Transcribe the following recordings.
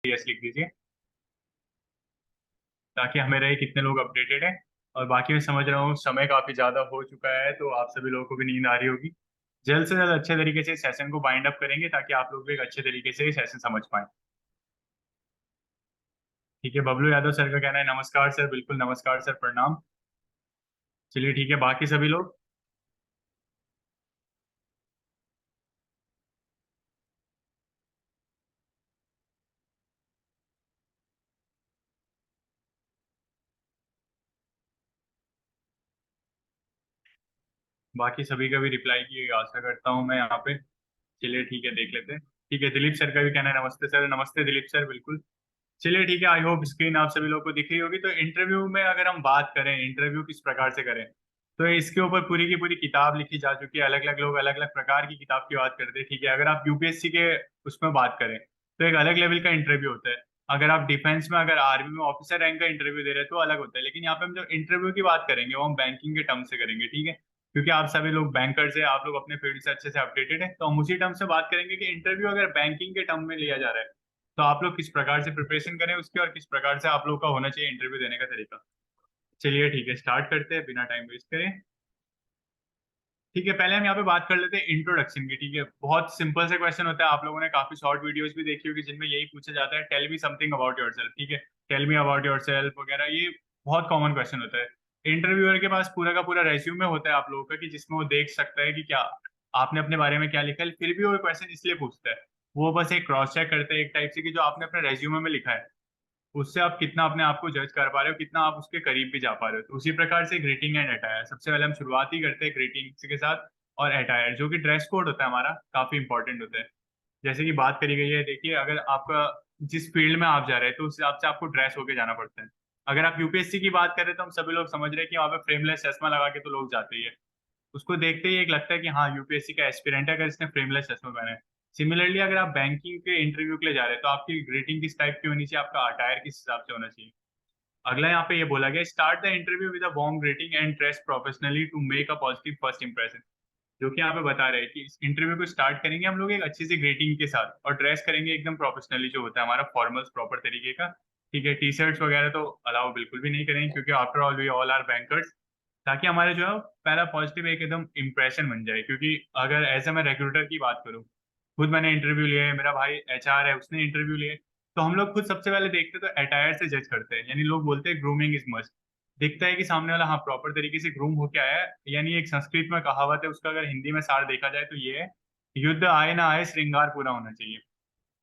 Yes लिख दीजिए, ताकि हमें रहे कितने लोग अपडेटेड हैं। और बाकी मैं समझ रहा हूँ समय काफी ज्यादा हो चुका है, तो आप सभी लोगों को भी नींद आ रही होगी। जल्द से जल्द अच्छे तरीके से सेशन को बाइंड अप करेंगे, ताकि आप लोग भी एक अच्छे तरीके से सेशन समझ पाए। ठीक है, बबलू यादव सर का कहना है नमस्कार सर। बिल्कुल नमस्कार सर, प्रणाम। चलिए ठीक है, बाकी सभी लोग। बाकी सभी का भी रिप्लाई की आशा करता हूँ मैं यहाँ पे। चलिए ठीक है, देख लेते हैं। ठीक है, दिलीप सर का भी कहना है नमस्ते सर। नमस्ते दिलीप सर, बिल्कुल। चलिए ठीक है, आई होप स्क्रीन आप सभी लोगों को दिख रही होगी। तो इंटरव्यू में अगर हम बात करें इंटरव्यू किस प्रकार से करें, तो इसके ऊपर पूरी की पूरी किताब लिखी जा चुकी है। अलग अलग लोग अलग अलग प्रकार की किताब की बात करते हैं। ठीक है, अगर आप यूपीएससी के उसमें बात करें तो एक अलग लेवल का इंटरव्यू होता है। अगर आप डिफेंस में, अगर आर्मी में ऑफिसर रैंक का इंटरव्यू दे रहे हैं तो अलग होता है। लेकिन यहाँ पे हम जो इंटरव्यू की बात करेंगे वो हम बैंकिंग के टर्म से करेंगे। ठीक है, क्योंकि आप सभी लोग बैंकर्स हैं, आप लोग अपने फील्ड से अच्छे से अपडेटेड है, तो हम उसी टर्म से बात करेंगे कि इंटरव्यू अगर बैंकिंग के टर्म में लिया जा रहा है तो आप लोग किस प्रकार से प्रिपरेशन करें उसकी, और किस प्रकार से आप लोग का होना चाहिए इंटरव्यू देने का तरीका। चलिए ठीक है, स्टार्ट करते हैं बिना टाइम वेस्ट करें। ठीक है, पहले हम यहाँ पे बात कर लेते हैं इंट्रोडक्शन की। ठीक है, बहुत सिंपल से क्वेश्चन होता है। आप लोगों ने काफी शॉर्ट वीडियोस भी देखी होगी जिनमें यही पूछा जाता है, tell me something about yourself. ठीक है, टेल मी अबाउट योरसेल्फ वगैरह, ये बहुत कॉमन क्वेश्चन होता है। इंटरव्यूअर के पास पूरा का पूरा रेज्यूमे होता है आप लोगों का, कि जिसमें वो देख सकता है कि क्या आपने अपने बारे में क्या लिखा है। फिर भी वो क्वेश्चन इसलिए पूछता है, वो बस एक क्रॉस चेक करते हैं एक टाइप से, कि जो आपने अपने रेज्यूमे में लिखा है उससे आप कितना अपने आप को जज कर पा रहे हो, कितना आप उसके करीब भी जा पा रहे हो। तो उसी प्रकार से ग्रीटिंग एंड अटायर, सबसे पहले हम शुरुआत ही करते हैं ग्रीटिंग के साथ। और अटायर जो कि ड्रेस कोड होता है हमारा, काफी इंपॉर्टेंट होता है। जैसे कि बात करी गई है, देखिए अगर आपका जिस फील्ड में आप जा रहे हैं तो उस हिसाब से आपको ड्रेस होके जाना पड़ता है। अगर आप यूपीएससी की बात करें तो हम सभी लोग समझ रहे हैं कि वहाँ पे फ्रेमलेस चश्मा लगा के तो लोग जाते ही है। उसको देखते ही एक लगता है कि हाँ यूपीएससी का एस्पिरेंट है, अगर इसने फ्रेमलेस चश्मा पहना है। सिमिलरली अगर आप बैंकिंग के इंटरव्यू के लिए जा रहे हैं तो आपकी ग्रीटिंग किस टाइप की होनी चाहिए, आपका अटायर किस हिसाब से होना चाहिए। अगला यहाँ पे ये बोला गया, start the interview with a warm greeting and dress professionally to make a positive first impression. जो कि यहाँ पे बता रहे हैं कि इस इंटरव्यू को स्टार्ट करेंगे हम लोग एक अच्छी सी ग्रीटिंग के साथ, और ड्रेस करेंगे एकदम प्रोफेशनली, जो होता है हमारा फॉर्मल्स प्रॉपर तरीके का। ठीक है, टी शर्ट्स वगैरह तो अलाउ बिल्कुल भी नहीं करेंगे, क्योंकि after all we all are bankers. ताकि हमारे जो है वो पहला पॉजिटिव एक एकदम इंप्रेशन बन जाए। क्योंकि अगर ऐसे मैं रिक्रूटर की बात करूँ, खुद मैंने इंटरव्यू लिया है, मेरा भाई एचआर है उसने इंटरव्यू लिए, तो हम लोग खुद सबसे पहले देखते तो अटायर से जज करते हैं। यानी लोग बोलते हैं ग्रूमिंग इज मस्ट। दिखता है कि सामने वाला हाँ प्रॉपर तरीके से ग्रूम होके आया है। यानी एक संस्कृत में कहावत है, उसका अगर हिंदी में सार देखा जाए तो ये है, युद्ध आए ना आए श्रृंगार पूरा होना चाहिए।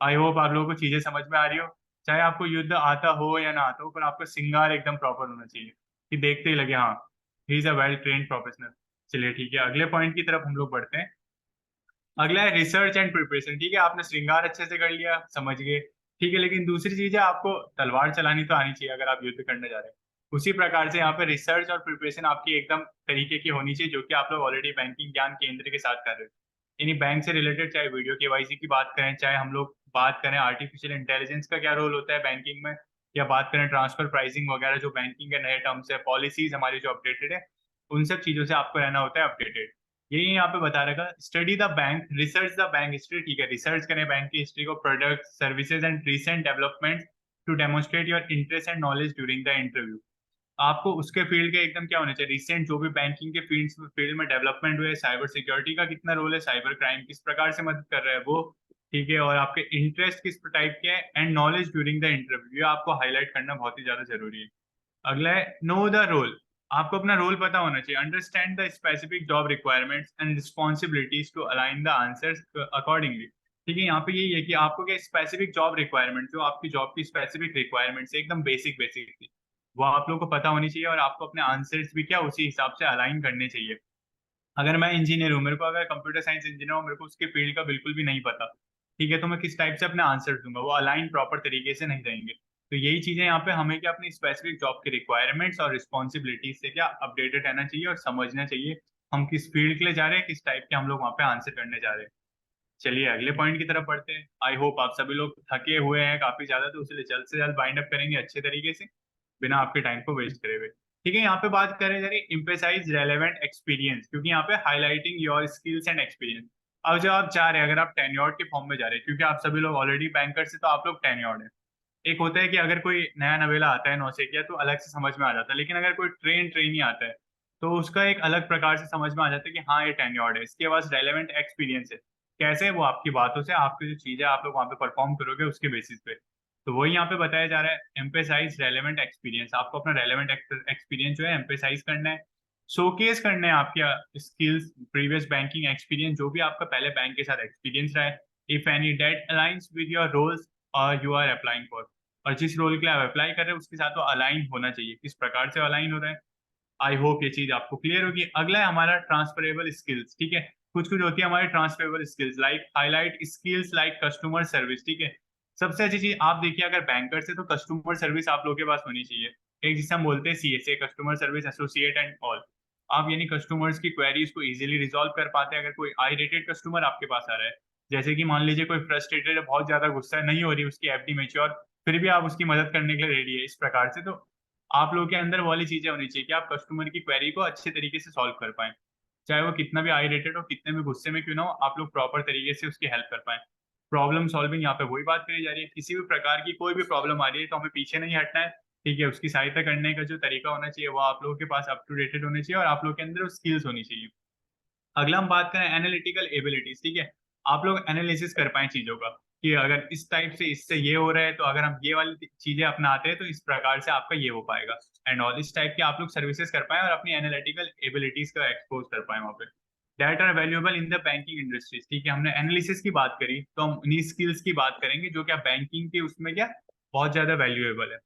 आई होप आप लोगों को चीजें समझ में आ रही हो। चाहे आपको युद्ध आता हो या ना आता हो, पर आपका श्रृंगार एकदम प्रॉपर होना चाहिए, कि देखते ही लगे हाँ he is a well trained professional. चलिए ठीक है, अगले पॉइंट की तरफ हम लोग बढ़ते हैं। अगला है रिसर्च एंड प्रिपरेशन। ठीक है, आपने श्रृंगार अच्छे से कर लिया, समझ गए। ठीक है, लेकिन दूसरी चीज है, आपको तलवार चलानी तो आनी चाहिए अगर आप युद्ध करने जा रहे हैं। उसी प्रकार से यहाँ पे रिसर्च और प्रिपरेशन आपकी एकदम तरीके की होनी चाहिए, जो कि आप लोग ऑलरेडी बैंकिंग ज्ञान केंद्र के साथ कर रहे हो। यानी बैंक से रिलेटेड, चाहे वीडियो केवाईसी की बात करें, चाहे हम लोग बात करें आर्टिफिशियल इंटेलिजेंस का क्या रोल होता है बैंकिंग में, या बात करें ट्रांसफर प्राइसिंग वगैरह, जो बैंकिंग के नए टर्म्स है, पॉलिसीज हमारी जो अपडेटेड है, उन सब चीजों से आपको रहना होता है अपडेटेड। यही यहाँ पे बता रखा, study the bank, research the bank history. ठीक है, रिसर्च करें बैंक की हिस्ट्री को, product services and recent development to demonstrate your interest and knowledge during the interview. आपको उसके फील्ड के एकदम क्या होने चाहिए, रिसेंट जो भी बैंकिंग के फील्ड में डेवलपमेंट हुए, साइबर सिक्योरिटी का कितना रोल है, साइबर क्राइम किस प्रकार से मदद कर रहा है वो। ठीक है, और आपके इंटरेस्ट किस टाइप के हैं, and knowledge during the interview, ये आपको हाईलाइट करना बहुत ही ज्यादा जरूरी है। अगला है नो द रोल। आपको अपना रोल पता होना चाहिए। Understand the specific job requirements and responsibilities to align the answers accordingly. ठीक है, यहाँ पे यही है कि आपको क्या स्पेसिफिक जॉब रिक्वायरमेंट, जो आपकी जॉब की स्पेसिफिक रिक्वायरमेंट्स एकदम बेसिक बेसिक थी, वो आप लोग को पता होनी चाहिए, और आपको अपने आंसर्स भी क्या उसी हिसाब से अलाइन करने चाहिए। अगर मैं इंजीनियर हूँ, मेरे को अगर कंप्यूटर साइंस इंजीनियर हूँ, मेरे को उसके फील्ड का बिल्कुल भी नहीं पता, ठीक है, तो मैं किस टाइप से अपने आंसर दूंगा, वो अलाइन प्रॉपर तरीके से नहीं रहेंगे। तो यही चीजें यहाँ पे हमें क्या अपनी स्पेसिफिक जॉब की रिक्वायरमेंट्स और रिस्पॉन्सिबिलिटीज से क्या अपडेटेड रहना चाहिए, और समझना चाहिए हम किस फील्ड के लिए जा रहे हैं, किस टाइप के हम लोग वहाँ पे आंसर करने जा रहे हैं। चलिए अगले पॉइंट की तरफ बढ़ते हैं। आई होप आप सभी लोग थके हुए हैं काफी ज्यादा, तो इसलिए जल्द से जल्द बाइंड अप करेंगे अच्छे तरीके से, बिना आपके टाइम को वेस्ट करे हुए। ठीक है, यहाँ पे बात करें जरा इम्पेसाइज रेलेवेंट एक्सपीरियंस, क्योंकि यहाँ पे highlighting your skills and experience. अब जब आप जा रहे हैं, अगर आप टेन्योर्ड के फॉर्म में जा रहे हैं, क्योंकि आप सभी लोग ऑलरेडी बैंकर से तो आप लोग टेन्योर्ड है, एक होता है कि अगर कोई नया नवेला आता है नौसिखिया तो अलग से समझ में आ जाता है, लेकिन अगर कोई ट्रेनी आता है तो उसका एक अलग प्रकार से समझ में आ जाता है कि हाँ ये टेन्योर्ड है, इसके पास रेलेवेंट एक्सपीरियंस है। कैसे? वो आपकी बातों से, आपकी जो चीजें आप लोग वहाँ पे परफॉर्म करोगे उसके बेसिस पे। तो वही यहाँ पे बताया जा रहा है, एम्पेसाइज रेलेवेंट एक्सपीरियंस। आपको अपना रेलेवेंट एक्सपीरियंस जो है एम्पेसाइज करना है, शोकेस करना है आपके स्किल्स, प्रीवियस बैंकिंग एक्सपीरियंस, जो भी आपका पहले बैंक के साथ एक्सपीरियंस रहा है, if any that aligns with your roles you are applying for, और जिस रोल के लिए आप अप्लाई कर रहे हैं उसके साथ वो अलाइन होना चाहिए। किस प्रकार से अलाइन हो रहा है, आई होप ये चीज आपको क्लियर होगी। अगला है हमारा ट्रांसफरेबल स्किल्स, ठीक है। कुछ कुछ होती है हमारी transferable skills, like highlight skills like customer service, ठीक है। सबसे अच्छी चीज आप देखिए, अगर बैंकर से तो कस्टमर सर्विस आप लोगों के पास होनी चाहिए। एक जिसे हम बोलते हैं CSA, customer service associate and all. आप यानी कस्टमर्स की क्वेरीज को इजीली रिजॉल्व कर पाते हैं। अगर कोई आई रेटेड कस्टमर आपके पास आ रहा है, जैसे कि मान लीजिए कोई फ्रस्ट्रेटेड है, बहुत ज्यादा गुस्सा नहीं हो रही उसकी एफडी मेच्योर, फिर भी आप उसकी मदद करने के लिए रेडी है, इस प्रकार से, तो आप लोगों के अंदर वो वाली चीजें होनी चाहिए कि आप कस्टमर की क्वेरी को अच्छे तरीके से सॉल्व कर पाए, चाहे वो कितना भी आइरेटेड हो, कितने भी गुस्से में क्यों ना हो, आप लोग प्रॉपर तरीके से उसकी हेल्प कर पाए। प्रॉब्लम सॉल्विंग, यहाँ पे वही बात करी जा रही है। किसी भी प्रकार की कोई भी प्रॉब्लम आ रही है तो हमें पीछे नहीं हटना है, ठीक है। उसकी सहायता करने का जो तरीका होना चाहिए वो आप लोगों के पास अप टू डेटेड होने चाहिए, और आप लोगों के अंदर स्किल्स होनी चाहिए। अगला हम बात करें एनालिटिकल एबिलिटीज, ठीक है। आप लोग एनालिसिस कर पाए चीजों का, कि अगर इस टाइप से इससे ये हो रहा है तो अगर हम ये वाली चीजें अपनाते हैं तो इस प्रकार से आपका ये हो पाएगा, एंड ऑल इस टाइप के आप लोग सर्विसेज कर पाए और अपनी एनालिटिकल एबिलिटीज का एक्सपोज कर पाए वहाँ पे। That are valuable in the banking industries, ठीक है। हमने एनालिसिस की बात करी तो हम उन्हीं स्किल्स की बात करेंगे जो क्या बैंकिंग के उसमें क्या बहुत ज्यादा वैल्यूएबल है।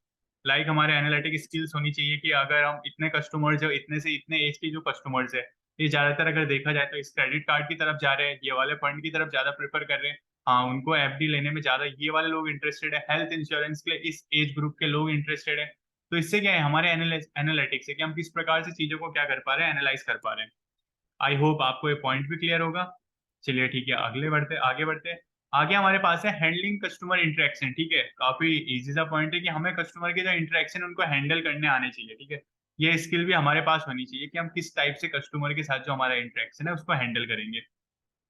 लाइक हमारे एनालिटिक स्किल्स होनी चाहिए कि अगर हम इतने कस्टमर्स है, इतने से इतने एज के जो कस्टमर्स है, ये ज्यादातर अगर देखा जाए तो इस क्रेडिट कार्ड की तरफ जा रहे हैं, ये वाले फंड की तरफ ज्यादा प्रेफर कर रहे हैं। हाँ, उनको एफडी लेने में ज्यादा ये वाले लोग इंटरेस्टेड है, हेल्थ इंश्योरेंस के लिए इस एज ग्रुप के लोग इंटरेस्टेड है। तो इससे क्या है, हमारे एनालिटिक्स है कि हम किस प्रकार से चीजों को क्या कर पा रहे हैं, एनालाइज कर पा रहे हैं। आई होप आपको ये पॉइंट भी क्लियर होगा। चलिए ठीक है, अगले बढ़ते आगे बढ़ते आगे हमारे पास है हैंडलिंग कस्टमर इंटरेक्शन, ठीक है। काफी इजी सा पॉइंट है कि हमें कस्टमर के जो इंटरेक्शन उनको हैंडल करने आने चाहिए, ठीक है। ये स्किल भी हमारे पास होनी चाहिए कि हम किस टाइप से कस्टमर के साथ जो हमारा इंटरेक्शन है उसको हैंडल करेंगे।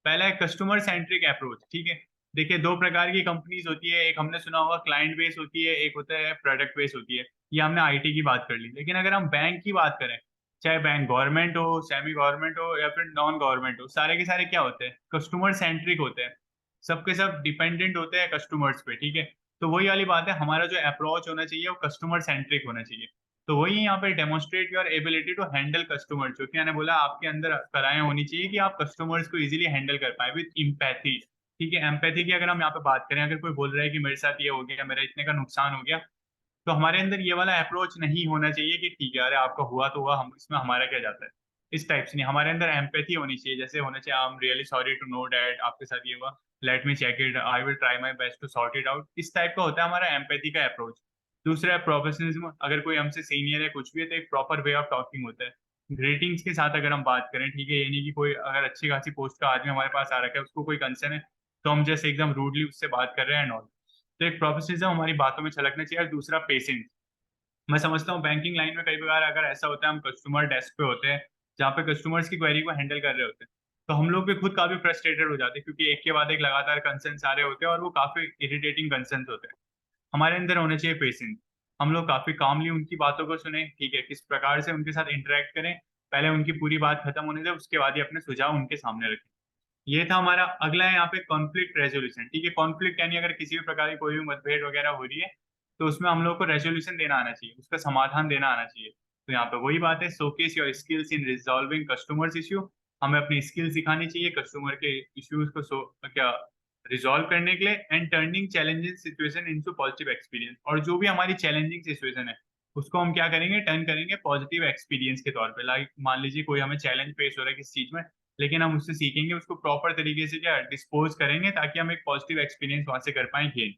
पहला है कस्टमर सेंट्रिक अप्रोच, ठीक है। देखिए, दो प्रकार की कंपनीज होती है, एक हमने सुना होगा क्लाइंट बेस होती है, एक होता है प्रोडक्ट बेस होती है। ये हमने आईटी की बात कर ली, लेकिन अगर हम बैंक की बात करें, चाहे बैंक गवर्नमेंट हो, सेमी गवर्नमेंट हो या फिर नॉन गवर्नमेंट हो, सारे के सारे क्या होते हैं, कस्टमर सेंट्रिक होते हैं। सबके सब डिपेंडेंट होते हैं कस्टमर्स पे, ठीक है। तो वही वाली बात है, हमारा जो अप्रोच होना चाहिए वो कस्टमर सेंट्रिक होना चाहिए। तो वही यहाँ पे demonstrate your ability to handle customer, जो कि मैंने बोला आपके अंदर कलाएं होनी चाहिए कि आप कस्टमर्स को इजीली हैंडल कर पाए विद इम्पैथी, ठीक है। एम्पैथी की अगर हम यहाँ पे बात करें, अगर कोई बोल रहा है कि मेरे साथ ये हो गया, मेरा इतने का नुकसान हो गया, तो हमारे अंदर ये वाला अप्रोच नहीं होना चाहिए कि ठीक है, अरे आपका हुआ तो हुआ, हम इसमें हमारा क्या जाता है, इस टाइप से नहीं। हमारे अंदर एम्पैथी होनी चाहिए, जैसे होना चाहिए I am really sorry to know that, आपके साथ ये हुआ, let me check it, I will try my best to sort it out, इस टाइप का होता है हमारा एम्पैथी का अप्रोच। दूसरा है प्रोफेशनलिज्म, अगर कोई हमसे सीनियर है कुछ भी है तो एक प्रॉपर वे ऑफ टॉकिंग होता है। ग्रीटिंग्स के साथ अगर हम बात करें, ठीक है, ये नहीं कि कोई अगर अच्छी खासी पोस्ट का आदमी हमारे पास आ रखा है, उसको कोई कंसर्न है तो हम जैसे एकदम रूडली उससे बात कर रहे हैं एंड ऑल। तो एक प्रोफेशनलिज्म हमारी बातों में छलकना चाहिए, और दूसरा पेशेंस। मैं समझता हूँ बैंकिंग लाइन में कई बार अगर ऐसा होता है, हम कस्टमर डेस्क पे होते हैं जहाँ पे कस्टमर्स की क्वेरी को हैंडल कर रहे होते हैं, तो हम लोग भी खुद काफी फ्रस्ट्रेटेड हो जाते हैं, क्योंकि एक के बाद एक लगातार कंसर्न्स आ रहे होते हैं और वो काफी इरिटेटिंग कंसर्न्स होते हैं। हमारे अंदर होना चाहिए पेशेंस। हम लोग काफी कामली उनकी बातों को सुने, ठीक है, किस प्रकार से उनके साथ इंटरेक्ट करें, पहले उनकी पूरी बात खत्म होने दें, उसके बाद ही अपने सुझाव उनके सामने रखें। ये था हमारा। अगला है यहाँ पे कॉन्फ्लिक्ट रेजोल्यूशन, ठीक है। कॉन्फ्लिक्ट यानी अगर किसी भी प्रकार की कोई भी मतभेद वगैरह हो रही है तो उसमें हम लोग को रेजोल्यूशन देना आना चाहिए, उसका समाधान देना आना चाहिए। तो यहाँ पे वही बात है, showcase your skills in resolving customers issue. हमें अपनी स्किल सिखानी चाहिए कस्टमर के इश्यूज को क्या रिजॉल्व करने के लिए, and turning challenging situation into positive experience. और जो भी हमारी चैलेंजिंग सिचुएशन है उसको हम क्या करेंगे, टर्न करेंगे पॉजिटिव एक्सपीरियंस के तौर पे। लाइक मान लीजिए कोई हमें चैलेंज फेस हो रहा है किसी चीज में, लेकिन हम उससे सीखेंगे, उसको प्रॉपर तरीके से क्या डिस्पोज करेंगे ताकि हम एक पॉजिटिव एक्सपीरियंस वहां से कर पाए गेन।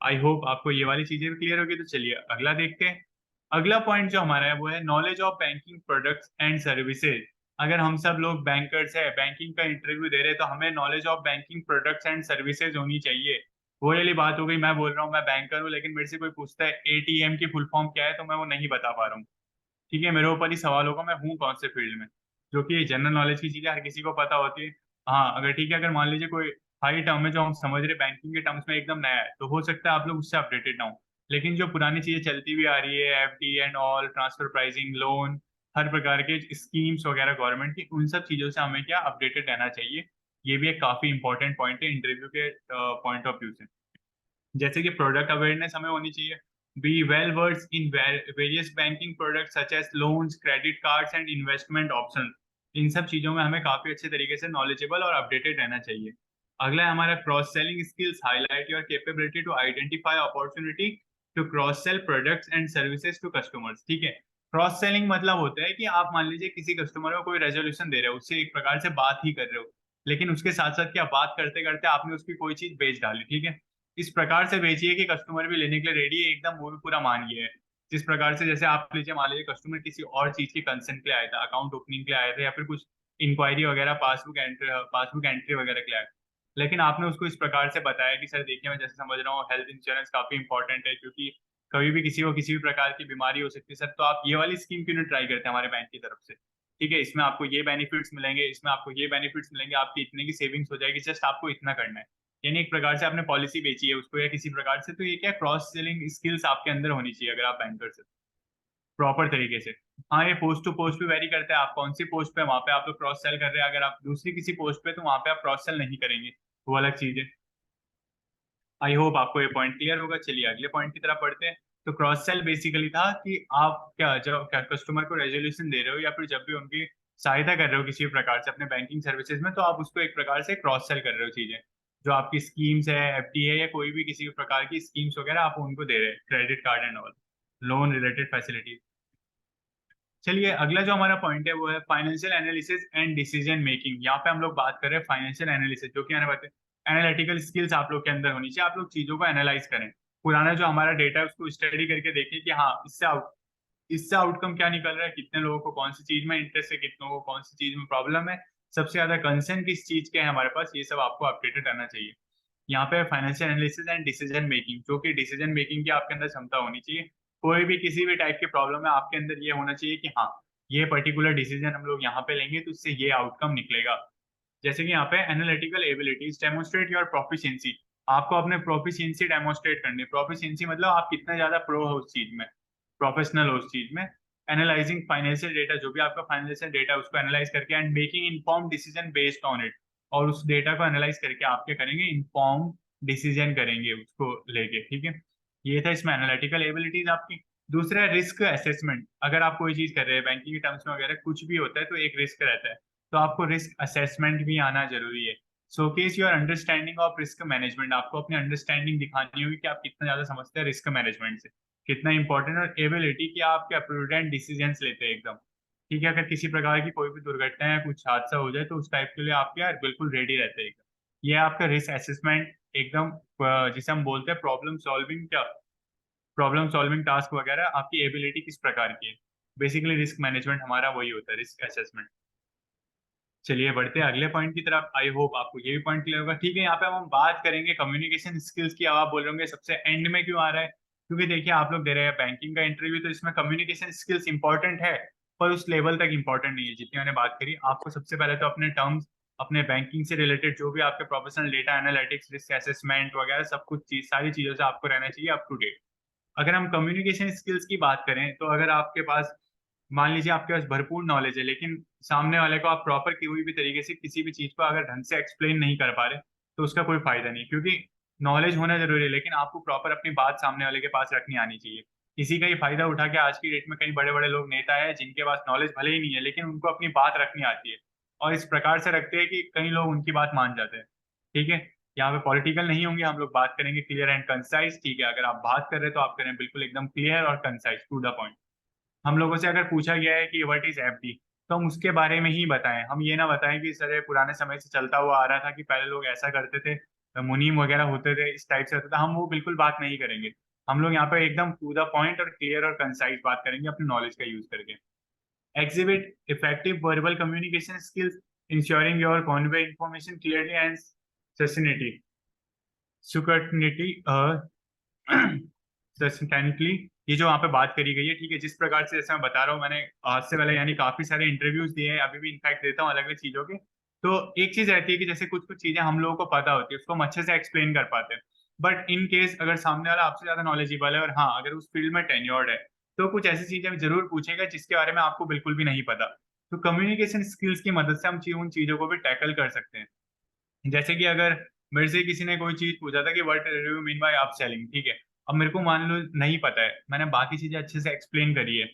आई होप आपको ये वाली चीजें भी क्लियर होगी। तो चलिए अगला देखते हैं। अगला पॉइंट जो हमारा है वो है knowledge of banking products and services. अगर हम सब लोग बैंकर्स है, बैंकिंग का इंटरव्यू दे रहे हैं, तो हमें knowledge of banking products and services होनी चाहिए। वो वाली बात हो गई, मैं बोल रहा हूँ मैं बैंकर हूँ, लेकिन मेरे से कोई पूछता है एटीएम की फुल फॉर्म क्या है, तो मैं वो नहीं बता पा रहा हूँ, ठीक है। मेरे ऊपर ही सवाल होगा मैं हूँ कौन से फील्ड में, जो कि जनरल नॉलेज की चीजें हर किसी को पता होती है। हाँ, अगर ठीक है, अगर मान लीजिए कोई हाई टर्म है जो हम समझ रहे बैंकिंग के टर्म्स में एकदम नया है, तो हो सकता है आप लोग उससे अपडेटेड ना हो। लेकिन जो पुरानी चीजें चलती हुई आ रही है, FD and all, transfer pricing, loan, हर प्रकार के स्कीम्स वगैरह गवर्नमेंट की, उन सब चीजों से हमें क्या अपडेटेड रहना चाहिए। ये भी एक काफी इंपॉर्टेंट पॉइंट है इंटरव्यू के पॉइंट ऑफ व्यू से। जैसे कि प्रोडक्ट अवेयरनेस हमें होनी चाहिए, बी वेल वर्ड्स in various banking product such as loans, credit cards and investment option. इन सब चीजों में हमें काफी अच्छे तरीके से नॉलेजेबल और अपडेटेड रहना चाहिए। अगला है हमारा cross selling skills, highlight your capability to identify opportunity to cross sell products and services to customers. ठीक है, क्रॉस सेलिंग मतलब होता है कि आप मान लीजिए किसी कस्टमर को कोई रेजोल्यूशन दे रहे हो, उससे एक प्रकार से बात ही कर रहे हो, लेकिन उसके साथ साथ क्या बात करते करते आपने उसकी कोई चीज बेच डाली। ठीक है, इस प्रकार से बेचिए कि कस्टमर भी लेने के लिए रेडी है एकदम, वो भी पूरा मान गया है। जिस प्रकार से जैसे आप लीजिए, मान लीजिए कस्टमर किसी और चीज की कंसेंट के लिए आया था, अकाउंट ओपनिंग के लिए आया था, या फिर कुछ इंक्वायरी वगैरह, पासबुक एंट्री वगैरह के लिए आया, लेकिन आपने उसको इस प्रकार से बताया कि सर देखिए, मैं जैसे समझ रहा हूँ हेल्थ इंश्योरेंस काफी इंपॉर्टेंट है, क्योंकि कभी भी किसी को किसी भी प्रकार की बीमारी हो सकती है सर, तो आप ये वाली स्कीम क्यों नहीं ट्राई करते हमारे बैंक की तरफ से। ठीक है, इसमें आपको ये बेनिफिट्स मिलेंगे, इसमें आपको ये बेनिफिट्स मिलेंगे, आपकी इतने की सेविंग्स हो जाएगी, जस्ट आपको इतना करना है। यानी एक प्रकार से आपने पॉलिसी बेची है उसको या किसी प्रकार से, तो ये क्या क्रॉस सेलिंग स्किल्स आपके अंदर होनी चाहिए अगर आप बैंकर से प्रॉपर तरीके से। हाँ, ये पोस्ट टू पोस्ट भी वेरी करता है, आप कौन सी पोस्ट पे, वहां पे आप लोग क्रॉस सेल कर रहे हैं, अगर आप दूसरी किसी पोस्ट पे, तो वहां पे आप क्रॉस सेल नहीं करेंगे, वो अलग चीज है। आई होप आपको ये पॉइंट क्लियर होगा। चलिए अगले पॉइंट की तरफ बढ़ते हैं। तो क्रॉस सेल बेसिकली था कि आप क्या, जब क्या कस्टमर को रेजोल्यूशन दे रहे हो या फिर जब भी उनकी सहायता कर रहे हो किसी भी प्रकार से अपने बैंकिंग सर्विसेज में, तो आप उसको एक प्रकार से क्रॉस सेल कर रहे हो चीजें, जो आपकी स्कीम्स है, एफडी है, या कोई भी किसी भी प्रकार की स्कीम्स वगैरह आप उनको दे रहे हैं, credit card and all, loan related facility. चलिए अगला जो हमारा पॉइंट है वो है financial analysis and decision making. यहाँ पे हम लोग बात कर रहे हैं फाइनेंशियल एनालिसिस, जो कि आने बात है एनालिटिकल स्किल्स आप लोग के अंदर होनी चाहिए, आप लोग चीजों को एनालाइज करें, पुराना जो हमारा डेटा है उसको स्टडी करके देखें कि हाँ इससे आउटकम क्या निकल रहा है, कितने लोगों को कौन सी चीज में इंटरेस्ट है, कितनों को कौन सी चीज में प्रॉब्लम है, सबसे ज्यादा कंसर्न किस चीज के है हमारे पास, ये सब आपको अपडेटेड रहना चाहिए। यहाँ पे financial analysis and decision making, जो कि डिसीजन मेकिंग की आपके अंदर क्षमता होनी चाहिए। कोई भी किसी भी टाइप की प्रॉब्लम है, आपके अंदर ये होना चाहिए कि हाँ, ये पर्टिकुलर डिसीजन हम लोग यहाँ पे लेंगे तो इससे ये आउटकम निकलेगा। जैसे कि यहाँ पे analytical abilities, demonstrate your proficiency, आपको अपने प्रोफिशिएंसी डेमोन्स्ट्रेट करनी है। प्रोफिशिएंसी मतलब आप कितना ज्यादा प्रो हो उस चीज में, प्रोफेशनल हो उस चीज में। एनालाइजिंग फाइनेंशियल डेटा, जो भी आपका फाइनेंशियल डेटा उसको एनालाइज करके, and making inform decision based on it, और उस डेटा को एनालाइज करके आप क्या करेंगे, इन्फॉर्म डिसीजन करेंगे उसको लेके। ठीक है, ये था इसमें एनालिटिकल एबिलिटीज आपकी। दूसरा रिस्क असेसमेंट, अगर आप कोई चीज कर रहे हैं बैंकिंग के टर्म्स में वगैरह कुछ भी होता है तो एक रिस्क रहता है, तो आपको रिस्क असेसमेंट भी आना जरूरी है। Showcase your understanding of risk management, आपको अपनी अंडरस्टैंडिंग दिखानी होगी कि आप कितना ज्यादा समझते हैं रिस्क मैनेजमेंट से, कितना इंपॉर्टेंट, और एबिलिटी कि आप क्या प्रूडेंट डिसीजंस लेते हैं एकदम। ठीक है, अगर किसी प्रकार की कोई भी दुर्घटना या कुछ हादसा हो जाए तो उस टाइप के लिए आप क्या बिल्कुल रेडी रहते हैं एकदम। ये आपका रिस्क असेसमेंट एकदम, जिसे हम बोलते हैं प्रॉब्लम सॉल्विंग, क्या प्रॉब्लम सॉल्विंग टास्क वगैरह, आपकी एबिलिटी किस प्रकार की है। बेसिकली रिस्क मैनेजमेंट हमारा वही होता है, रिस्क असेसमेंट। चलिए बढ़ते हैं अगले पॉइंट की तरफ। आई होप आपको ये भी पॉइंट क्लियर होगा। ठीक है, यहाँ पे हम बात करेंगे कम्युनिकेशन स्किल्स की। अब आप बोल रहे होंगे सबसे एंड में क्यों आ रहा है, क्योंकि देखिए आप लोग दे रहे हैं बैंकिंग का इंटरव्यू, तो इसमें कम्युनिकेशन स्किल्स इंपॉर्टेंट है, पर उस लेवल तक इंपॉर्टेंट नहीं है जितनी मैंने बात करी। आपको सबसे पहले तो अपने टर्म्स, अपने बैंकिंग से रिलेटेड जो भी आपके professional data analytics, risk assessment वगैरह सब कुछ चीज, सारी चीजों से आपको रहना चाहिए अप टू डेट। अगर हम कम्युनिकेशन स्किल्स की बात करें, तो अगर आपके पास, मान लीजिए आपके पास भरपूर नॉलेज है, लेकिन सामने वाले को आप प्रॉपर किसी भी तरीके से किसी भी चीज को अगर ढंग से एक्सप्लेन नहीं कर पा रहे, तो उसका कोई फायदा नहीं, क्योंकि नॉलेज होना जरूरी है, लेकिन आपको प्रॉपर अपनी बात सामने वाले के पास रखनी आनी चाहिए। इसी का ही फायदा उठा के आज की डेट में कई बड़े बड़े लोग नेता है जिनके पास नॉलेज भले ही नहीं है, लेकिन उनको अपनी बात रखनी आती है, और इस प्रकार से रखते हैं कि कई लोग उनकी बात मान जाते हैं। ठीक है, यहाँ पे पॉलिटिकल नहीं होंगे, हम लोग बात करेंगे क्लियर एंड कंसाइज। ठीक है, अगर आप बात कर रहे हैं तो आप करें बिल्कुल एकदम क्लियर और कंसाइज, टू द पॉइंट। हम लोगों से अगर पूछा गया है कि व्हाट इज एफडी, तो हम उसके बारे में ही बताएं, हम ये ना बताएं कि सर ये पुराने समय से चलता हुआ आ रहा था कि पहले लोग ऐसा करते थे, मुनीम वगैरह होते थे, इस टाइप से होता था, हम वो बिल्कुल बात नहीं करेंगे। हम लोग यहाँ पे एकदम टू द पॉइंट और क्लियर और कंसाइज बात करेंगे अपने नॉलेज का यूज करके। Exhibit effective verbal communication skills, ensuring your Conway information clearly and सस्टेनेटी सुकर्टनिटी सस्टेनेटली। ये जो वहाँ पे बात करी गई है, ठीक है, जिस प्रकार से जैसे मैं बता रहा हूँ, मैंने आज से पहले यानी काफी सारे इंटरव्यूज दिए हैं, अभी भी इनफैक्ट देता हूँ अलग अलग चीजों के। तो एक चीज रहती है कि जैसे कुछ कुछ चीजें हम लोगों को पता होती है, उसको हम अच्छे से एक्सप्लेन कर पाते हैं, बट इन केस अगर सामने वाला आपसे ज्यादा नॉलेजेबल है और हाँ अगर उस फील्ड में टेन्योर्ड है, तो कुछ ऐसी चीजें जरूर पूछेगा जिसके बारे में आपको बिल्कुल भी नहीं पता। तो कम्युनिकेशन स्किल्स की मदद से हम उन चीजों को भी टैकल कर सकते हैं। जैसे कि अगर मेरे से किसी ने कोई चीज पूछा था कि what do you mean by आप सेलिंग, ठीक है। अब मेरे को मान लो नहीं पता है, मैंने बाकी चीजें अच्छे से एक्सप्लेन करी है,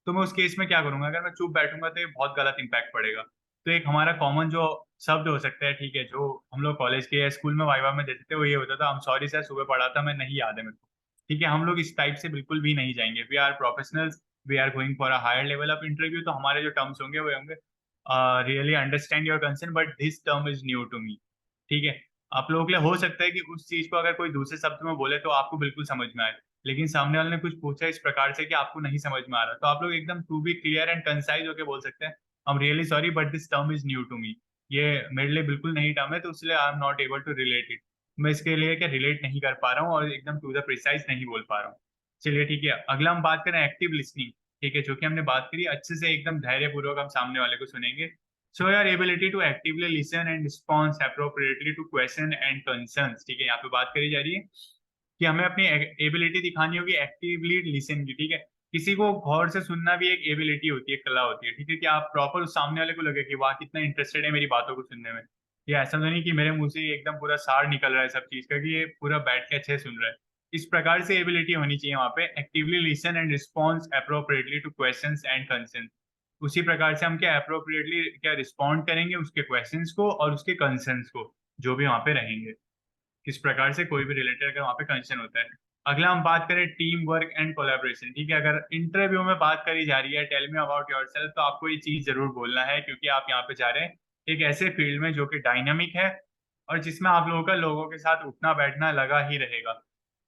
तो मैं उस केस में क्या करूंगा, अगर मैं चुप बैठूंगा तो ये बहुत गलत इंपैक्ट पड़ेगा। तो एक हमारा कॉमन जो शब्द हो सकता है, ठीक है, जो हम लोग कॉलेज के या स्कूल में वाइवा में देते थे, वो ये होता था, हम सॉरी सर सुबह पढ़ा था मैं नहीं याद है मेरे को। ठीक है, हम लोग इस टाइप से बिल्कुल भी नहीं जाएंगे। We are professionals, we are going for a higher level of interview, तो हमारे जो टर्म्स होंगे वो होंगे really understand your concern but this term is new to me. ठीक है। आप लोगों के लिए हो सकता है कि उस चीज को अगर कोई दूसरे शब्द में बोले तो आपको बिल्कुल समझ में आए, लेकिन सामने वाले ने कुछ पूछा इस प्रकार से कि आपको नहीं समझ में आ रहा, तो आप लोग एकदम to be clear and concise होकर बोल सकते हैं, I am really sorry but this term is new to me. ये मेरे लिए बिल्कुल नई टर्म है, तो इसलिए I am not able to relate it. मैं इसके लिए क्या रिलेट नहीं कर पा रहा हूँ और एकदम टू द प्रिसाइज नहीं बोल पा रहा हूँ। चलिए ठीक है, अगला हम बात करें एक्टिव लिसनिंग। ठीक है, जो कि हमने बात करी अच्छे से एकदम धैर्यपूर्वक हम सामने वाले को सुनेंगे। So your ability to actively listen and respond appropriately to question and concerns। ठीक है, यहाँ पे बात करी जा रही है कि हमें अपनी एबिलिटी दिखानी होगी एक्टिवली लिसन की। ठीक है, किसी को गौर से सुनना भी एक एबिलिटी होती है, कला होती है। ठीक है, कि आप प्रॉपर उस सामने वाले को लगे कि वाह कितना इंटरेस्टेड है मेरी बातों को सुनने में। ये ऐसा तो नहीं कि मेरे मुंह से एकदम पूरा सार निकल रहा है सब चीज का, कि ये पूरा बैठ के अच्छे से सुन रहा है। इस प्रकार से एबिलिटी होनी चाहिए वहां पे, actively listen and response appropriately two questions and concern. उसी प्रकार से हम क्या अप्रोप्रिएटली क्या रिस्पॉन्ड करेंगे उसके क्वेश्चंस को और उसके कंसर्न्स को, जो भी वहां पे रहेंगे, किस प्रकार से कोई भी रिलेटेड अगर वहाँ पे कंसर्न होता है। अगला हम बात करें टीम वर्क एंड कोलैबोरेशन। ठीक है, अगर इंटरव्यू में बात करी जा रही है टेल मी अबाउट योरसेल्फ, तो आपको ये चीज जरूर बोलना है, क्योंकि आप यहाँ पे जा रहे हैं एक ऐसे फील्ड में जो कि डायनामिक है और जिसमें आप लोगों का लोगों के साथ उठना बैठना लगा ही रहेगा।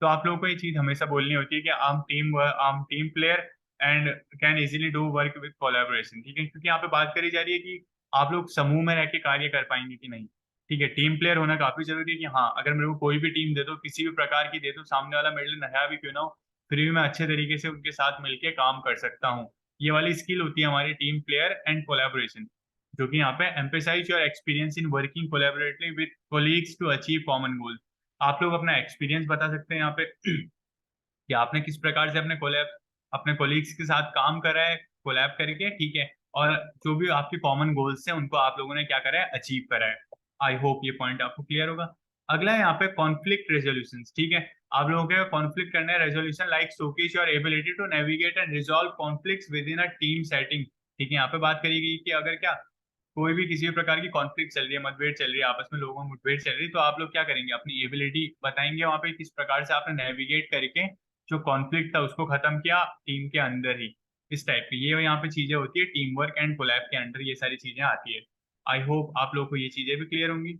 तो आप लोगों को ये चीज हमेशा बोलनी होती है कि I am team player and can easily do work with collaboration. ठीक है, क्योंकि यहाँ पे बात करी जा रही है कि आप लोग समूह में रह के कार्य कर पाएंगे कि नहीं। ठीक है, टीम प्लेयर होना काफी जरूरी है कि हाँ अगर मेरे को कोई भी टीम दे दो, किसी भी प्रकार की दे दो, सामने वाला मेरे लिए नया भी क्यों ना हो, फिर भी मैं अच्छे तरीके से उनके साथ मिलके काम कर सकता हूँ। ये वाली स्किल होती है हमारी टीम प्लेयर एंड कोलैबोरेशन, जो कि यहाँ पे emphasize your experience in working collaboratively with colleagues to achieve common goal. आप लोग अपना एक्सपीरियंस बता सकते हैं यहाँ पे कि आपने किस प्रकार से अपने कोलीग्स के साथ काम करा है कोलैब करके। ठीक है, और जो भी आपके कॉमन गोल्स हैं उनको आप लोगों ने क्या करा है, अचीव करा है। आई होप ये पॉइंट आपको क्लियर होगा। अगला है यहाँ पे कॉन्फ्लिक्ट रेजोल्यूशन। ठीक है, आप लोगों के कॉन्फ्लिक्ट करना है resolution like showcase your ability to navigate and resolve conflicts within a team setting. ठीक है, यहाँ पे बात करी गई कि अगर क्या कोई भी किसी भी प्रकार की कॉन्फ्लिक्ट चल रही है, मतभेद चल रही है, आपस में लोगों में मुठभेड़ चल रही है, तो आप लोग क्या करेंगे, अपनी एबिलिटी बताएंगे वहां पे किस प्रकार से आपने नेविगेट करके जो कॉन्फ्लिक्ट था उसको खत्म किया टीम के अंदर ही। इस टाइप की ये यहाँ पे चीजें होती है, टीम वर्क एंड कोलैब के अंडर ये सारी चीजें आती है। आई होप आप लोग को ये चीजें भी क्लियर होंगी।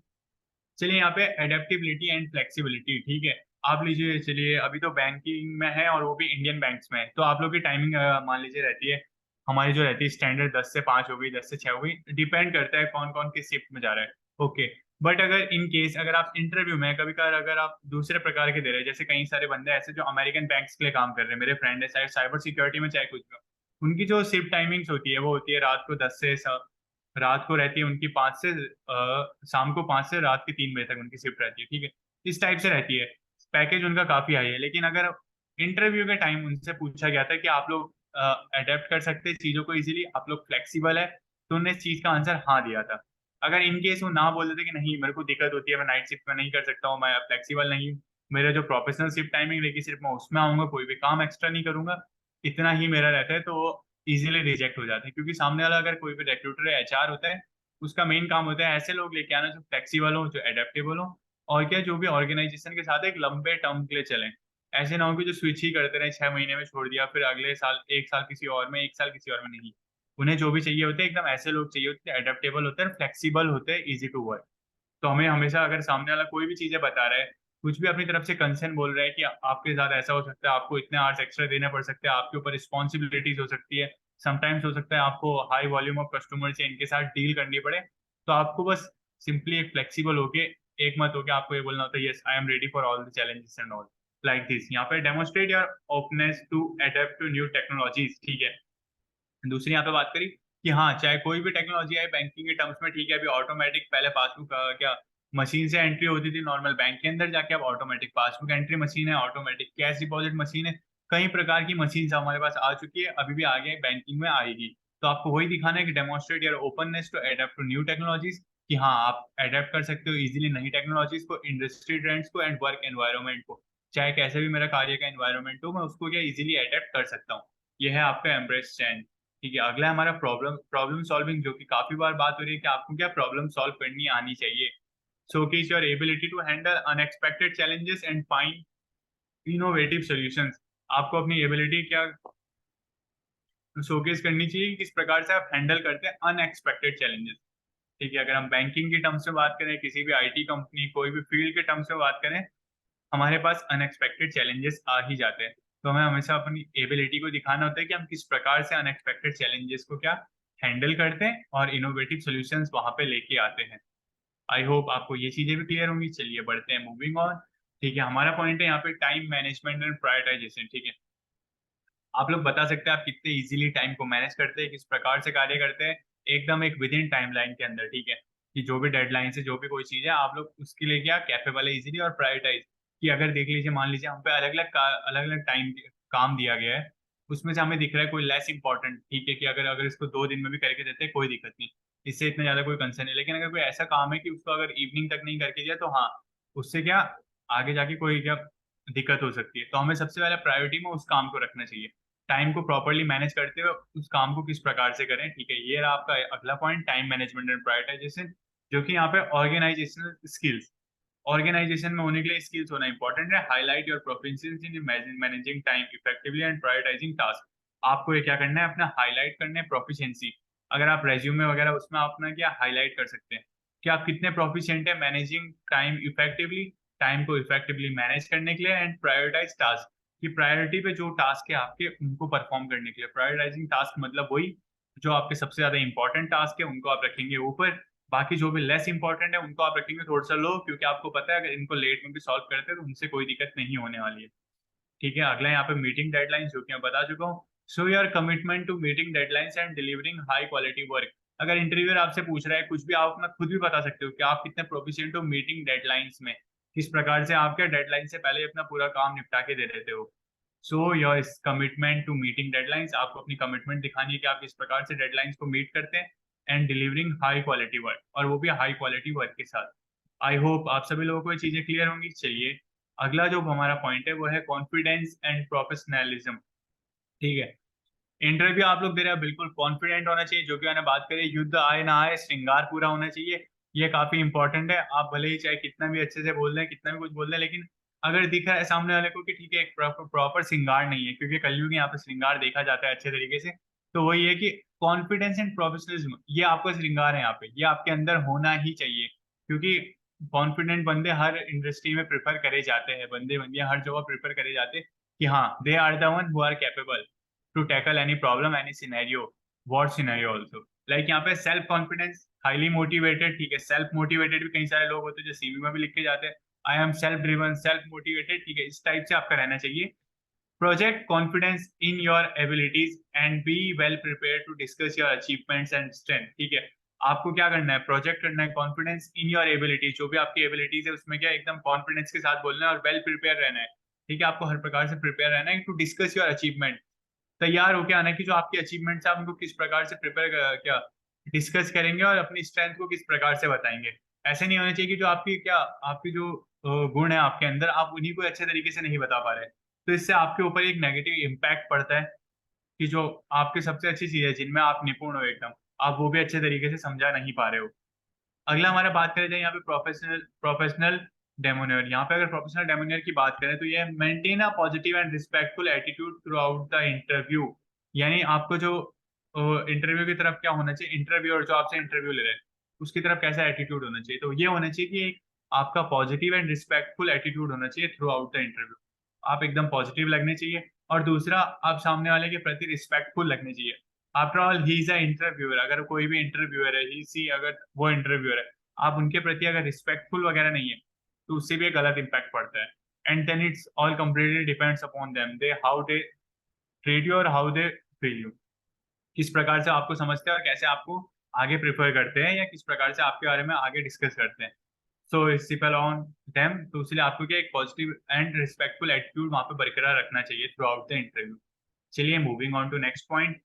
चलिए यहाँ पे एडेप्टेबिलिटी एंड फ्लेक्सिबिलिटी। ठीक है, आप लीजिए, चलिए अभी तो बैंकिंग में है और वो भी इंडियन बैंक्स में है, तो आप लोग की टाइमिंग मान लीजिए रहती है, हमारी जो रहती है स्टैंडर्ड 10 से 5 हो गई, 10 से 6 हो गई, डिपेंड करता है कौन कौन किस शिफ्ट में जा रहा है। ओके, बट अगर इन केस अगर आप इंटरव्यू में कभी कभार अगर आप दूसरे प्रकार के दे रहे हैं, जैसे कई सारे बंदे ऐसे जो अमेरिकन बैंक्स के लिए काम कर रहे हैं, मेरे फ्रेंड है, शायद साइबर सिक्योरिटी में चाहे कुछ भी हो, उनकी जो शिफ्ट टाइमिंग्स होती है वो होती है रात को 10 से रात को रहती है उनकी 5 से शाम को 5 से रात के 3 बजे तक उनकी शिफ्ट रहती है। ठीक है, इस टाइप से रहती है। पैकेज उनका काफी हाई है, लेकिन अगर इंटरव्यू के टाइम उनसे पूछा गया था कि आप लोग अडेप्ट कर सकते हैं चीजों को इजीली, आप लोग फ्लेक्सिबल है, तो उन्होंने इस चीज का आंसर हाँ दिया था। अगर इन केस वो ना बोल देते कि नहीं मेरे को दिक्कत होती है, मैं नाइट शिफ्ट में नहीं कर सकता हूँ, मैं फ्लेक्सिबल नहीं हूँ, मेरा जो प्रोफेशनल शिफ्ट टाइमिंग रहेगी सिर्फ मैं उसमें आऊंगा, कोई भी काम एक्स्ट्रा नहीं करूंगा, इतना ही मेरा रहता है, तो वो इजीली रिजेक्ट हो जाते हैं। क्योंकि सामने वाला अगर कोई भी रिक्रूटर है, एचआर होता है, उसका मेन काम होता है ऐसे लोग लेके आना जो फ्लेक्सिबल हो, जो एडेप्टेबल हो, और क्या जो भी ऑर्गेनाइजेशन के साथ एक लंबे टर्म के लिए चलें। ऐसे ना हो कि जो स्विच ही करते रहे, 6 महीने में छोड़ दिया, फिर अगले साल 1 साल किसी और में, 1 साल किसी और में, नहीं। उन्हें जो भी चाहिए होते हैं एकदम ऐसे लोग चाहिए होते हैं, एडेप्टेबल होते हैं, फ्लेक्सिबल होते हैं, इजी टू वर्क। तो हमें हमेशा अगर सामने वाला कोई भी चीजें बता रहा है, कुछ भी अपनी तरफ से कंसर्न बोल रहा है कि आपके साथ ऐसा हो सकता है, आपको इतने आवर्स एक्स्ट्रा देने पड़ सकते हैं, आपके ऊपर रिस्पॉन्सिबिलिटीज हो सकती है, समटाइम्स हो सकता है आपको हाई वॉल्यूम ऑफ कस्टमर से इनके साथ डील करनी पड़े, तो आपको बस सिंपली एक फ्लेक्सिबल होके, एक मत होके आपको ये बोलना होता है yes I am ready for all the challenges and all like this. यहाँ पे demonstrate your openness to adapt to new technologies. ठीक है, दूसरी यहाँ पे बात करी कि हाँ चाहे कोई भी टेक्नोलॉजी आए बैंकिंग के टर्म्स में, ठीक है, अभी ऑटोमेटिक पहले पासबुक क्या मशीन से एंट्री होती थी नॉर्मल बैंक के अंदर जाके, अब ऑटोमेटिक पासबुक एंट्री मशीन है, ऑटोमेटिक कैश डिपॉजिट मशीन है, कई प्रकार की मशीन हमारे पास आ चुकी है, अभी भी आगे बैंकिंग में आएगी। तो आपको वही दिखाना है कि demonstrate your openness to adapt to new technologies, कि हाँ आप अडेप्ट कर सकते हो इजीली नई टेक्नोलॉजीज को, इंडस्ट्री ट्रेंड्स को एंड वर्क एनवायरनमेंट को। चाहे कैसे भी मेरा कार्य का एनवायरनमेंट हो, मैं उसको क्या इजीली अडेप्ट कर सकता हूँ। यह है आपका एम्ब्रेस चैन। ठीक है, अगला है हमारा प्रॉब्लम प्रॉब्लम सॉल्विंग, जो कि काफी बार बात हो रही है कि आपको क्या प्रॉब्लम सॉल्व करनी आनी चाहिए। showcase your ability to handle unexpected challenges and find innovative solutions। आपको अपनी एबिलिटी क्या शोकेस करनी चाहिए कि किस प्रकार से आप हैंडल करते हैं अनएक्सपेक्टेड चैलेंजेस। ठीक है, अगर हम बैंकिंग की टर्म्स में बात करें, किसी भी आईटी कंपनी, कोई भी फील्ड के टर्म्स में बात करें, हमारे पास अनएक्सपेक्टेड चैलेंजेस आ ही जाते हैं। तो हमें हमेशा अपनी एबिलिटी को दिखाना होता है कि हम किस प्रकार से अनएक्सपेक्टेड चैलेंजेस को क्या हैंडल करते हैं और इनोवेटिव सॉल्यूशंस वहां पे लेके आते हैं। आई होप आपको ये चीजें भी क्लियर होंगी। चलिए बढ़ते हैं, मूविंग ऑन। ठीक है, हमारा पॉइंट है यहाँ पे टाइम मैनेजमेंट एंड प्रायोरिटाइजेशन। ठीक है, आप लोग बता सकते हैं आप कितने इजीली टाइम को मैनेज करते हैं, किस प्रकार से कार्य करते हैं, एकदम एक विद इन टाइमलाइन के अंदर। ठीक है, कि जो भी डेडलाइन से जो भी कोई चीज है, आप लोग उसके लिए क्या कैपेबल है इजीली और प्रायोरिटाइज। कि अगर देख लीजिए, मान लीजिए हम पे अलग अलग टाइम काम दिया गया है, उसमें से हमें दिख रहा है कोई लेस इंपॉर्टेंट। ठीक है, कि अगर अगर इसको 2 दिन में भी करके देते हैं कोई दिक्कत नहीं, इससे इतना ज्यादा कोई कंसर्न नहीं। लेकिन अगर कोई ऐसा काम है कि उसको अगर इवनिंग तक नहीं करके दिया, तो हाँ, उससे क्या आगे जाके कोई क्या दिक्कत हो सकती है। तो हमें सबसे पहले प्रायोरिटी में उस काम को रखना चाहिए। टाइम को प्रॉपरली मैनेज करते हुए उस काम को किस प्रकार से करें। ठीक है, ये रहा आपका अगला point, time management and prioritisation, जो कि यहाँ पे ऑर्गेनाइजेशनल स्किल्स। ऑर्गेनाइजेशन में होने के लिए स्किल्स होना इंपॉर्टेंट है। Highlight your proficiency in managing time effectively and prioritising task. आपको ये क्या करना है, अपना हाईलाइट करना है प्रोफिशिएंसी। अगर आप रेज्यूमे वगैरह उसमें आप अपना क्या हाईलाइट कर सकते हैं कि आप कितने प्रोफिशिएंट है मैनेजिंग टाइम इफेक्टिवली, टाइम को इफेक्टिवली मैनेज करने के लिए, एंड प्रायोरिटाइज टास्क, कि प्रायोरिटी पे जो टास्क है आपके उनको परफॉर्म करने के लिए। प्रायोरिटाइजिंग टास्क मतलब वही जो आपके सबसे ज्यादा इंपॉर्टेंट टास्क है उनको आप रखेंगे ऊपर, बाकी जो भी लेस इंपॉर्टेंट है उनको आप रखेंगे थोड़ा सा लो, क्योंकि आपको पता है अगर इनको लेट में भी सॉल्व करते हैं तो उनसे कोई दिक्कत नहीं होने वाली है। ठीक है, अगला यहाँ पे मीटिंग डेडलाइंस, जो कि मैं बता चुका हूँ। Show your commitment to meeting deadlines and delivering high quality work. अगर इंटरव्यूअर आपसे पूछ रहा है कुछ भी, आप अपना खुद भी बता सकते हो कि आप कितने प्रोफिशिएंट हो मीटिंग डेडलाइंस में, किस प्रकार से आप क्या डेडलाइन से पहले अपना पूरा काम निपटा के दे देते हो। So your commitment to meeting deadlines, आपको अपनी कमिटमेंट दिखानी है कि आप किस प्रकार से डेडलाइंस को मीट करते हैं, and delivering high quality work, और वो भी हाई क्वालिटी वर्क के साथ। आई होप आप सभी लोगों को ये चीजें क्लियर होंगी। चलिए अगला जो हमारा पॉइंट है वो है कॉन्फिडेंस एंड प्रोफेशनलिज्म। ठीक है, इंटरव्यू आप लोग दे रहे हैं, बिल्कुल कॉन्फिडेंट होना चाहिए। जो कि मैंने बात करी, युद्ध आए ना आए श्रृंगार पूरा होना चाहिए। ये काफी इंपॉर्टेंट है। आप भले ही चाहे कितना भी अच्छे से बोल रहे हैं, कितना भी कुछ बोल रहे हैं, लेकिन अगर दिख रहा है सामने वाले को कि ठीक है एक प्रॉपर श्रृंगार नहीं है, क्योंकि कलयुग यहाँ पे श्रृंगार देखा जाता है अच्छे तरीके से, तो वही है कि कॉन्फिडेंस एंड प्रोफेशनलिज्म ये आपका श्रृंगार है यहाँ पे, ये आपके अंदर होना ही चाहिए। क्योंकि कॉन्फिडेंट बंदे हर इंडस्ट्री में प्रेफर करे जाते हैं, बंदे बंदियां हर जगह प्रेफर करे जाते हैं कि हाँ they are the one who are capable to tackle any problem any scenario, what scenario also. Like यहाँ पे सेल्फ कॉन्फिडेंस, हाईली मोटिवेटेड। ठीक है, सेल्फ मोटिवेटेड भी कई सारे लोग होते हैं जो सीवी में भी लिख के जाते हैं, I am self driven, self motivated. ठीक है, इस टाइप से आपका रहना चाहिए। Project confidence in your abilities and be well prepare to discuss your achievements and strength. ठीक है, आपको क्या करना है, प्रोजेक्ट करना है कॉन्फिडेंस इन योर एबिलिटीज, जो भी आपकी एबिलिटीज है उसमें क्या एकदम कॉन्फिडेंस के साथ बोलना है, और वेल प्रिपेयर रहना है। ठीक है, आपको हर प्रकार से प्रिपेयर रहना है टू डिस्कस योर अचीवमेंट, तैयार होके आना है कि जो आपकी अचीवमेंट्स है आप उनको किस प्रकार से प्रिपेयर क्या डिस्कस करेंगे और अपनी स्ट्रेंथ को किस प्रकार से बताएंगे। ऐसे नहीं होना चाहिए कि जो आपकी क्या आपकी जो गुण है आपके अंदर, आप उन्हीं को अच्छे तरीके से नहीं बता पा रहे, तो इससे आपके ऊपर एक नेगेटिव इम्पैक्ट पड़ता है कि जो आपकी सबसे अच्छी चीज है जिनमें आप निपुण हो एकदम, आप वो भी अच्छे तरीके से समझा नहीं पा रहे हो। अगला हमारा बात करें जाए यहाँ पे प्रोफेशनल प्रोफेशनल डेमोनियर। यहाँ पे अगर प्रोफेशनल डेमोनियर की बात करें तो ये maintain a positive and respectful attitude through out the interview. यानी आपको जो इंटरव्यू की तरफ क्या होना चाहिए, इंटरव्यूअर जो आपसे इंटरव्यू ले रहे हैं उसकी तरफ कैसा एटीट्यूड होना चाहिए, तो ये होना चाहिए कि एक आपका पॉजिटिव एंड रिस्पेक्टफुल एटीट्यूड होना चाहिए थ्रू आउट द इंटरव्यू। आप एकदम पॉजिटिव लगने चाहिए, और दूसरा आप सामने वाले के प्रति रिस्पेक्टफुल लगने चाहिए। After all he is a interviewer, अगर कोई भी इंटरव्यूअर है, ही सी अगर वो इंटरव्यूअर है, आप उनके प्रति अगर रिस्पेक्टफुल वगैरह नहीं है तो उससे भी एक गलत इम्पैक्ट पड़ता है। And then it's all completely depends upon them, they how they treat you और हाउ दे फील यू, किस प्रकार से आपको समझते हैं और कैसे आपको आगे प्रेफर करते हैं, या किस प्रकार से आपके बारे में आगे डिस्कस करते हैं। सो रिसिपल ऑन देम, तो इसलिए आपको क्या एक पॉजिटिव एंड रिस्पेक्टफुल एटीट्यूड वहां पे बरकरार रखना चाहिए थ्रू आउट द इंटरव्यू। चलिए moving on to next point.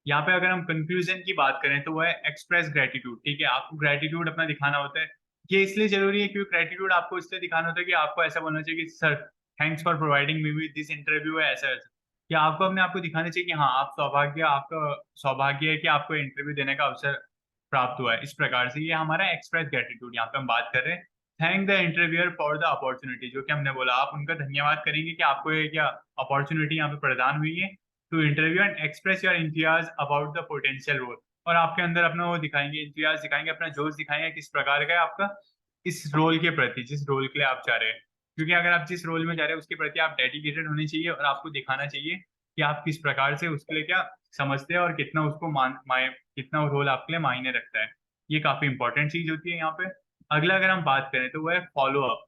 यहाँ पे अगर हम कंक्लूजन की बात करें तो वो है एक्सप्रेस ग्रेटिट्यूड। ठीक है, आपको ग्रेटिट्यूड अपना दिखाना होता है। ये इसलिए जरूरी है क्योंकि ग्रेटिट्यूड आपको इसलिए दिखाना होता है कि आपको ऐसा बोलना चाहिए कि sir thanks for providing me with this interview है, ऐसा ऐसा। या आपको अपने आप को दिखाना चाहिए कि हाँ आप सौभाग्य, आपका सौभाग्य है कि आपको इंटरव्यू देने का अवसर प्राप्त हुआ है। इस प्रकार से ये हमारा एक्सप्रेस ग्रेटिट्यूड यहाँ पे हम बात कर रहे हैं। Thank the interviewer for the opportunity, जो कि हमने बोला आप उनका धन्यवाद करेंगे कि आपको ये क्या अपॉर्चुनिटी यहाँ पे प्रदान हुई है to interview and express your enthusiasm about the potential role. और आपके अंदर अपना वो दिखाएंगे, इंथियाज दिखाएंगे, अपना जोश दिखाएंगे किस प्रकार का है आपका इस रोल के प्रति, जिस रोल के लिए आप जा रहे हैं। क्योंकि अगर आप जिस रोल में जा रहे हैं उसके प्रति आप डेडिकेटेड होने चाहिए और आपको दिखाना चाहिए कि आप किस प्रकार से उसके लिए क्या समझते हैं और कितना उसको कितना रोल आपके लिए मायने रखता है। ये काफी इंपॉर्टेंट चीज होती है यहाँ पे। अगला अगर हम बात करें तो वो है फॉलो अप।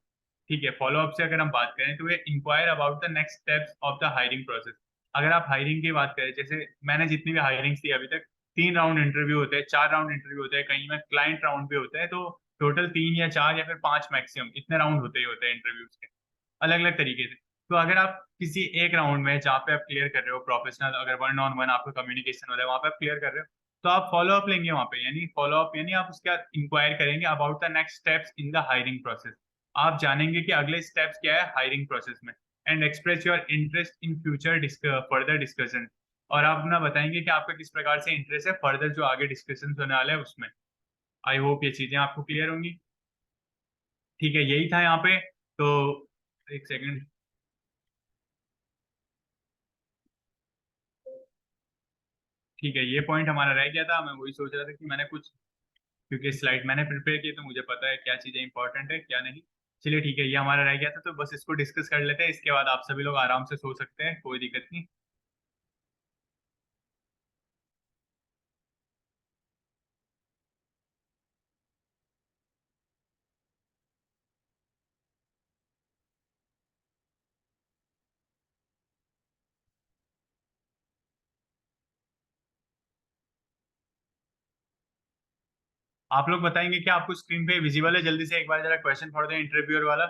ठीक है, फॉलो अप से अगर हम बात करें तो वो inquire about the next steps of the hiring process. अगर आप हायरिंग की बात करें, जैसे मैंने जितनी भी हायरिंग की अभी तक 3 राउंड इंटरव्यू होते हैं, 4 राउंड इंटरव्यू होते हैं, कहीं में क्लाइंट राउंड भी होता है, तो टोटल 3 या 4 या फिर 5 मैक्सिमम इतने राउंड होते ही होते हैं इंटरव्यूज के, अलग अलग तरीके से। तो अगर आप किसी एक राउंड में जहाँ पे आप क्लियर कर रहे हो प्रोफेशनल, अगर 1-on-1 आपका कम्युनिकेशन हो रहा है वहाँ पे आप क्लियर कर रहे हो, तो आप फॉलो अप लेंगे वहाँ पे, यानी फॉलो अप यानी आप उसका इंक्वायर करेंगे about the next steps in the hiring process. आप जानेंगे कि अगले स्टेप्स क्या है हायरिंग प्रोसेस में। And express your interest in future further discussion, और आप अपना बताएंगे कि आपका किस प्रकार से इंटरेस्ट है फर्दर जो आगे डिस्कशन होने वाला है उसमें। आई होप ये चीजें आपको क्लियर होंगी। ठीक है, यही था यहाँ पे। तो एक सेकंड। ठीक है, ये पॉइंट हमारा रह गया था, मैं वही सोच रहा था कि मैंने कुछ, क्योंकि स्लाइड मैंने प्रिपेयर की तो मुझे पता है क्या चीजें इंपॉर्टेंट है क्या नहीं। चलिए ठीक है, ये हमारा रह गया था तो बस इसको डिस्कस कर लेते हैं, इसके बाद आप सभी लोग आराम से सो सकते हैं, कोई दिक्कत नहीं। आप लोग बताएंगे कि आपको स्क्रीन पे विजिबल है, जल्दी से एक बार जरा क्वेश्चन फॉर द इंटरव्यूअर वाला,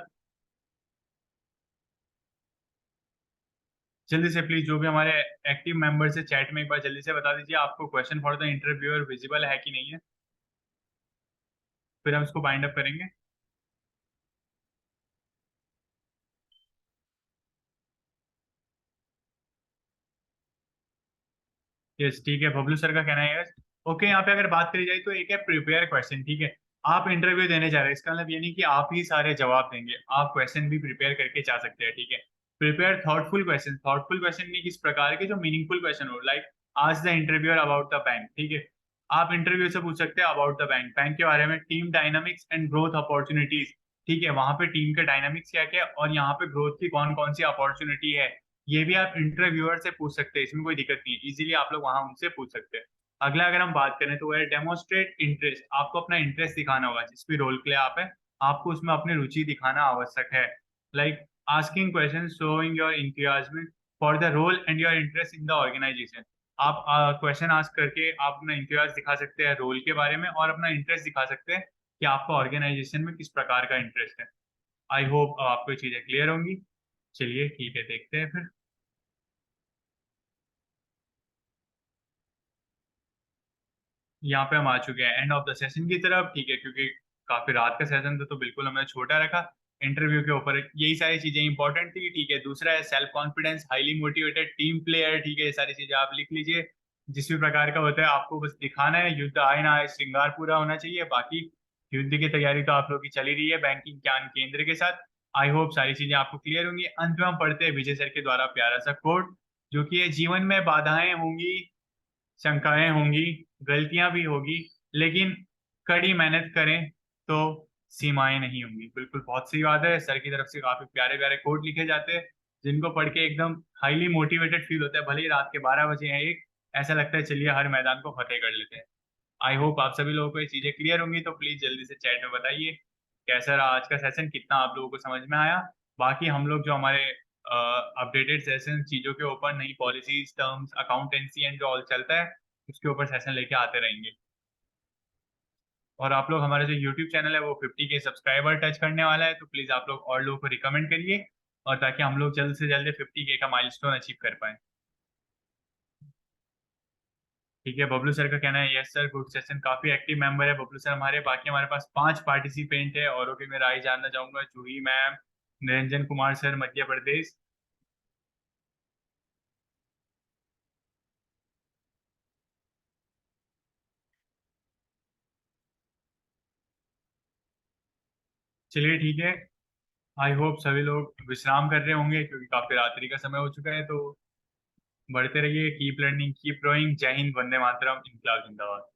जल्दी से प्लीज जो भी हमारे एक्टिव मेंबर्स है चैट में एक बार जल्दी से बता दीजिए आपको question for the interviewer visible है कि नहीं है, फिर हम इसको बाइंड अप करेंगे। यस ठीक है, बबलू सर का कहना है यस। ओके, यहाँ पे अगर बात करी जाए तो एक है प्रिपेयर क्वेश्चन। ठीक है, आप इंटरव्यू देने जा रहे हैं, इसका मतलब ये नहीं कि आप ही सारे जवाब देंगे, आप क्वेश्चन भी प्रिपेयर करके जा सकते हैं। ठीक है, prepare thoughtful question. Thoughtful question नहीं किस प्रकार के, जो मीनिंगफुल क्वेश्चन हो, लाइक आज the interviewer about the bank. ठीक है, आप इंटरव्यू से पूछ सकते हैं अबाउट द बैंक, बैंक के बारे में, team dynamics and growth opportunities. ठीक है, वहां पे टीम के डायनामिक्स क्या क्या है और यहाँ पे ग्रोथ की कौन कौन सी अपॉर्चुनिटी है, ये भी आप इंटरव्यूअर से पूछ सकते हैं, इसमें कोई दिक्कत नहीं है, इजीली आप लोग वहां उनसे पूछ सकते हैं। अगला अगर हम बात करें तो वो है डेमोन्स्ट्रेट इंटरेस्ट। आपको अपना इंटरेस्ट दिखाना होगा, जिस भी रोल के लिए आप है आपको उसमें अपनी रुचि दिखाना आवश्यक है। Like asking question showing your enthusiasm for the role and your interest in the organization. आप क्वेश्चन आस्क करके आप अपना इंथुसियाज दिखा सकते हैं रोल के बारे में और अपना इंटरेस्ट दिखा सकते हैं कि आपका ऑर्गेनाइजेशन में किस प्रकार का इंटरेस्ट है। आई होप आपको ये चीजें क्लियर होंगी। चलिए ठीक है, देखते हैं फिर। यहाँ पे हम आ चुके हैं एंड ऑफ द सेशन की तरफ। ठीक है, क्योंकि काफी रात का सेशन था तो बिल्कुल हमने छोटा रखा। इंटरव्यू के ऊपर यही सारी चीजें इंपॉर्टेंट थी। ठीक है, दूसरा है self confidence, highly motivated team player. ठीक है, ये सारी चीजें आप लिख लीजिए, जिस भी प्रकार का होता है आपको बस दिखाना है। युद्ध आए ना आए श्रृंगार पूरा होना चाहिए, बाकी युद्ध की तैयारी तो आप लोग की चली रही है बैंकिंग ज्ञान केंद्र के साथ। आई होप सारी चीजें आपको क्लियर होंगी। अंत में हम पढ़ते हैं विजय सर के द्वारा प्यारा सा कोट, जो कि ये जीवन में बाधाएं होंगी, शंकाएं होंगी, गलतियां भी होगी, लेकिन कड़ी मेहनत करें तो सीमाएं नहीं होंगी। बिल्कुल बहुत सही बात है, सर की तरफ से काफी प्यारे प्यारे कोट लिखे जाते हैं जिनको पढ़ के एकदम हाईली मोटिवेटेड फील होता है, भले ही रात के 12 बजे हैं एक, ऐसा लगता है चलिए हर मैदान को फतेह कर लेते हैं। आई होप आप सभी लोगों को ये चीजें क्लियर होंगी, तो प्लीज जल्दी से चैट में बताइए कैसा रहा आज का सेशन, कितना आप लोगों को समझ में आया। बाकी हम लोग जो हमारे अपडेटेड सेशन चीजों के ऊपर, नई पॉलिसीज, टर्म्स, अकाउंटेंसी एंड जो ऑल चलता है उसके ऊपर सेशन लेके आते रहेंगे। और आप लोग हमारे जो यूट्यूब चैनल है वो 50 के सब्सक्राइबर टच करने वाला है, तो प्लीज आप लोग और लोगों को रिकमेंड करिए, और ताकि हम लोग जल्द से जल्द 50 के का माइलस्टोन अचीव कर पाए। ठीक है, बबलू सर का कहना है यस सर, गुड सेशन, काफी एक्टिव मेंबर है बबलू सर हमारे। बाकी हमारे पास 5 पार्टिसिपेंट है, औरों की मैं राय जानना चाहूंगा। जूही मैम, निरंजन कुमार सर मध्य प्रदेश। चलिए ठीक है, आई होप सभी लोग विश्राम कर रहे होंगे क्योंकि काफी रात्रि का समय हो चुका है। तो बढ़ते रहिए, कीप लर्निंग कीप ग्रोइंग। जय हिंद, वंदे मातरम, इनकलाब जिंदाबाद।